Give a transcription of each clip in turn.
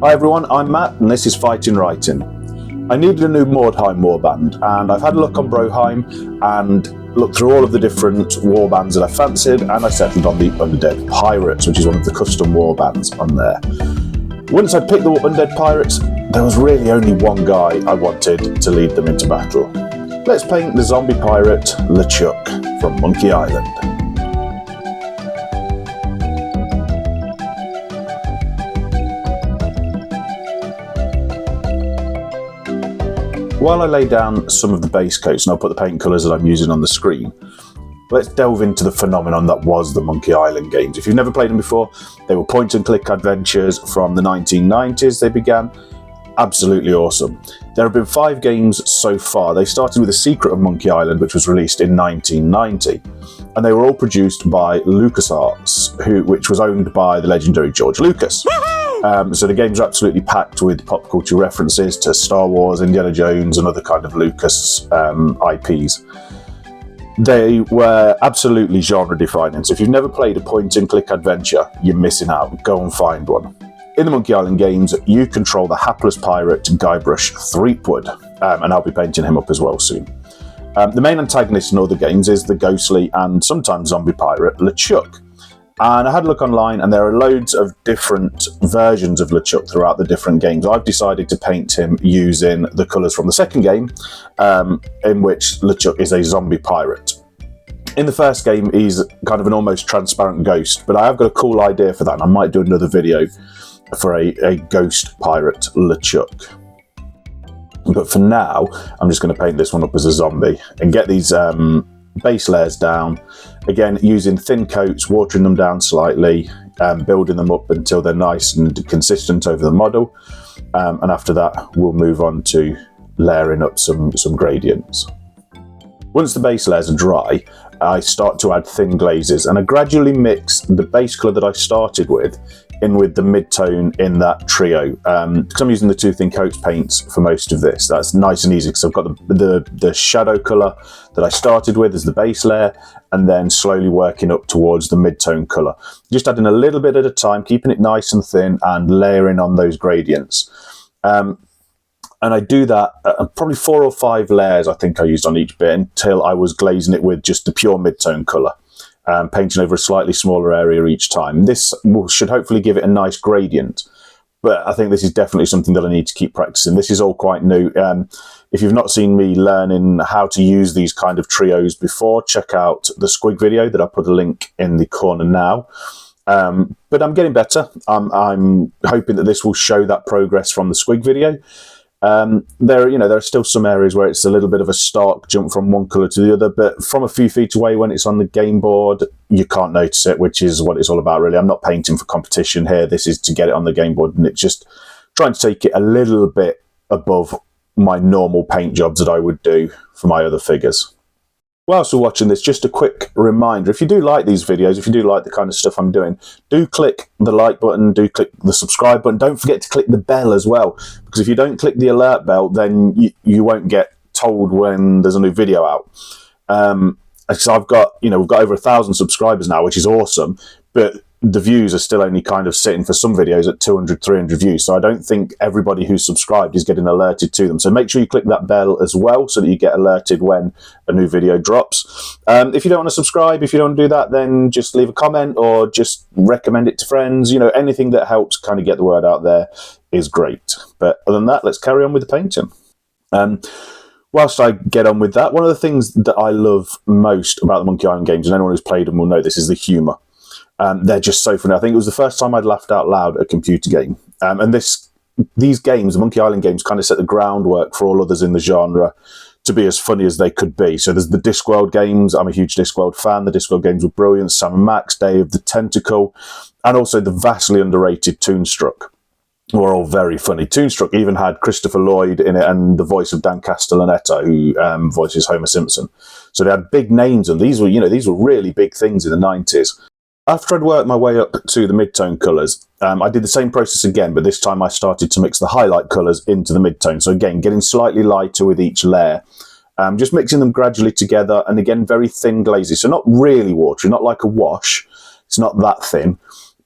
Hi everyone, I'm Matt and this is Fighting Writing. I needed a new Mordheim warband and I've had a look on Mordheim and looked through all of the different warbands that I fancied, and I settled on the Undead Pirates, which is one of the custom warbands on there. Once I'd picked the Undead Pirates, there was really only one guy I wanted to lead them into battle. Let's paint the zombie pirate LeChuck from Monkey Island. While I lay down some of the base coats and I'll put the paint colours that I'm using on the screen, let's delve into the phenomenon that was the Monkey Island games. If you've never played them before, they were point-and-click adventures from the 1990s. They began. Absolutely awesome. There have been 5 games so far. They started with The Secret of Monkey Island, which was released in 1990, and they were all produced by LucasArts, which was owned by the legendary George Lucas. So the games are absolutely packed with pop culture references to Star Wars, Indiana Jones, and other kind of Lucas IPs. They were absolutely genre-defining. So if you've never played a point-and-click adventure, you're missing out. Go and find one. In the Monkey Island games, you control the hapless pirate Guybrush Threepwood, and I'll be painting him up as well soon. The main antagonist in all the games is the ghostly and sometimes zombie pirate LeChuck. And I had a look online and there are loads of different versions of LeChuck throughout the different games. I've decided to paint him using the colours from the second game, in which LeChuck is a zombie pirate. In the first game, he's kind of an almost transparent ghost, but I have got a cool idea for that, and I might do another video for a ghost pirate LeChuck. But for now, I'm just going to paint this one up as a zombie and get these base layers down. Again, using thin coats, watering them down slightly, building them up until they're nice and consistent over the model. And after that, we'll move on to layering up some gradients. Once the base layers are dry, I start to add thin glazes, and I gradually mix the base colour that I started with in with the mid-tone in that trio. Because I'm using the 2 thin coats paints for most of this, that's nice and easy because I've got the shadow colour that I started with as the base layer, and then slowly working up towards the mid-tone colour. Just adding a little bit at a time, keeping it nice and thin and layering on those gradients. And I do that probably 4 or 5 layers I think I used on each bit until I was glazing it with just the pure mid-tone colour, painting over a slightly smaller area each time. This should hopefully give it a nice gradient, but I think this is definitely something that I need to keep practicing. This is all quite new. If you've not seen me learning how to use these kind of trios before, check out the Squig video that I'll put a link in the corner now. But I'm getting better. I'm hoping that this will show that progress from the Squig video. There are still some areas where it's a little bit of a stark jump from one colour to the other, but from a few feet away when it's on the game board, you can't notice it, which is what it's all about really. I'm not painting for competition here. This is to get it on the game board, and it's just trying to take it a little bit above my normal paint jobs that I would do for my other figures. Whilst we're watching this, just a quick reminder, if you do like these videos, if you do like the kind of stuff I'm doing, do click the like button, do click the subscribe button, don't forget to click the bell as well, because if you don't click the alert bell, then you won't get told when there's a new video out. So we've got over 1,000 subscribers now, which is awesome, but the views are still only kind of sitting for some videos at 200, 300 views. So I don't think everybody who's subscribed is getting alerted to them. So make sure you click that bell as well so that you get alerted when a new video drops. If you don't want to subscribe, if you don't want to do that, then just leave a comment or just recommend it to friends. Anything that helps kind of get the word out there is great. But other than that, let's carry on with the painting. Whilst I get on with that, one of the things that I love most about the Monkey Island games, and anyone who's played them will know this, is the humour. They're just so funny. I think it was the first time I'd laughed out loud at a computer game. And these games, the Monkey Island games, kind of set the groundwork for all others in the genre to be as funny as they could be. So there's the Discworld games. I'm a huge Discworld fan. The Discworld games were brilliant. Sam & Max, Day of the Tentacle, and also the vastly underrated Toonstruck were all very funny. Toonstruck even had Christopher Lloyd in it and the voice of Dan Castellaneta, who voices Homer Simpson. So they had big names, and these were really big things in the 90s. After I'd worked my way up to the mid-tone colours, I did the same process again, but this time I started to mix the highlight colours into the mid-tone. So again, getting slightly lighter with each layer, just mixing them gradually together, and again, very thin glazes. So not really watery, not like a wash. It's not that thin,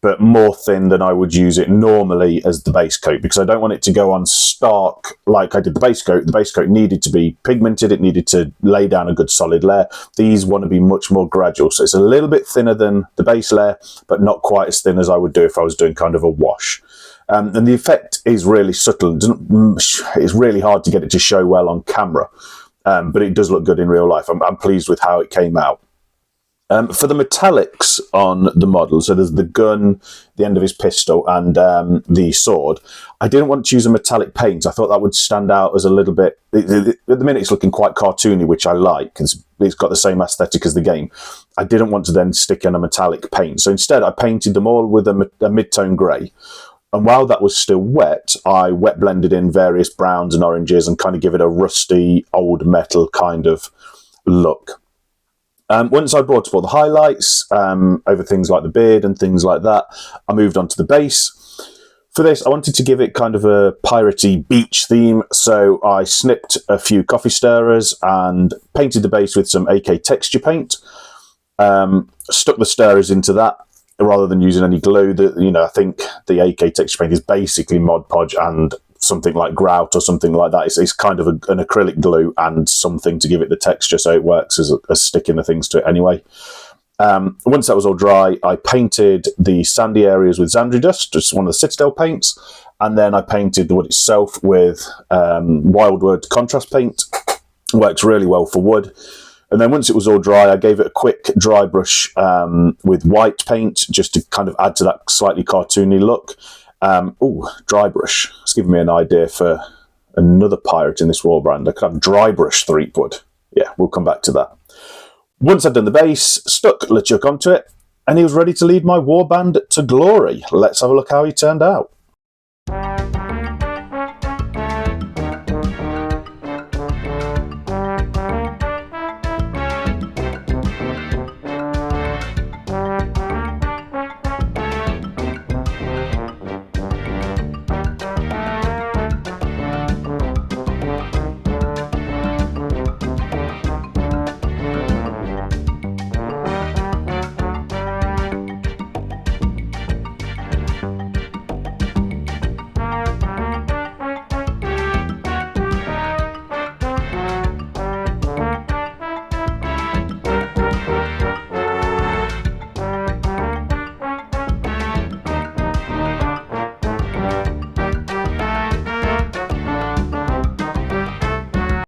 but more thin than I would use it normally as the base coat, because I don't want it to go on stark like I did the base coat. The base coat needed to be pigmented. It needed to lay down a good solid layer. These want to be much more gradual. So it's a little bit thinner than the base layer, but not quite as thin as I would do if I was doing kind of a wash. And the effect is really subtle. It's really hard to get it to show well on camera, but it does look good in real life. I'm pleased with how it came out. For the metallics on the model, so there's the gun, the end of his pistol, and the sword, I didn't want to use a metallic paint. I thought that would stand out as a little bit... At the minute, it's looking quite cartoony, which I like. It's got the same aesthetic as the game. I didn't want to then stick in a metallic paint. So instead, I painted them all with a mid-tone grey. And while that was still wet, I wet blended in various browns and oranges and kind of give it a rusty, old metal kind of look. Once I brought up all the highlights over things like the beard and things like that, I moved on to the base. For this, I wanted to give it kind of a piratey beach theme, so I snipped a few coffee stirrers and painted the base with some AK texture paint. Stuck the stirrers into that rather than using any glue. I think the AK texture paint is basically Mod Podge and something like grout or something like that. It's kind of an acrylic glue and something to give it the texture, so it works as sticking the things to it anyway. Once that was all dry, I painted the sandy areas with Xandri Dust, just one of the Citadel paints, and then I painted the wood itself with Wildwood contrast paint. Works really well for wood. And then once it was all dry, I gave it a quick dry brush with white paint, just to kind of add to that slightly cartoony look. Dry brush. It's given me an idea for another pirate in this warband. I could have dry brush Threepwood. Yeah, we'll come back to that. Once I'd done the base, stuck LeChuck onto it, and he was ready to lead my warband to glory. Let's have a look how he turned out.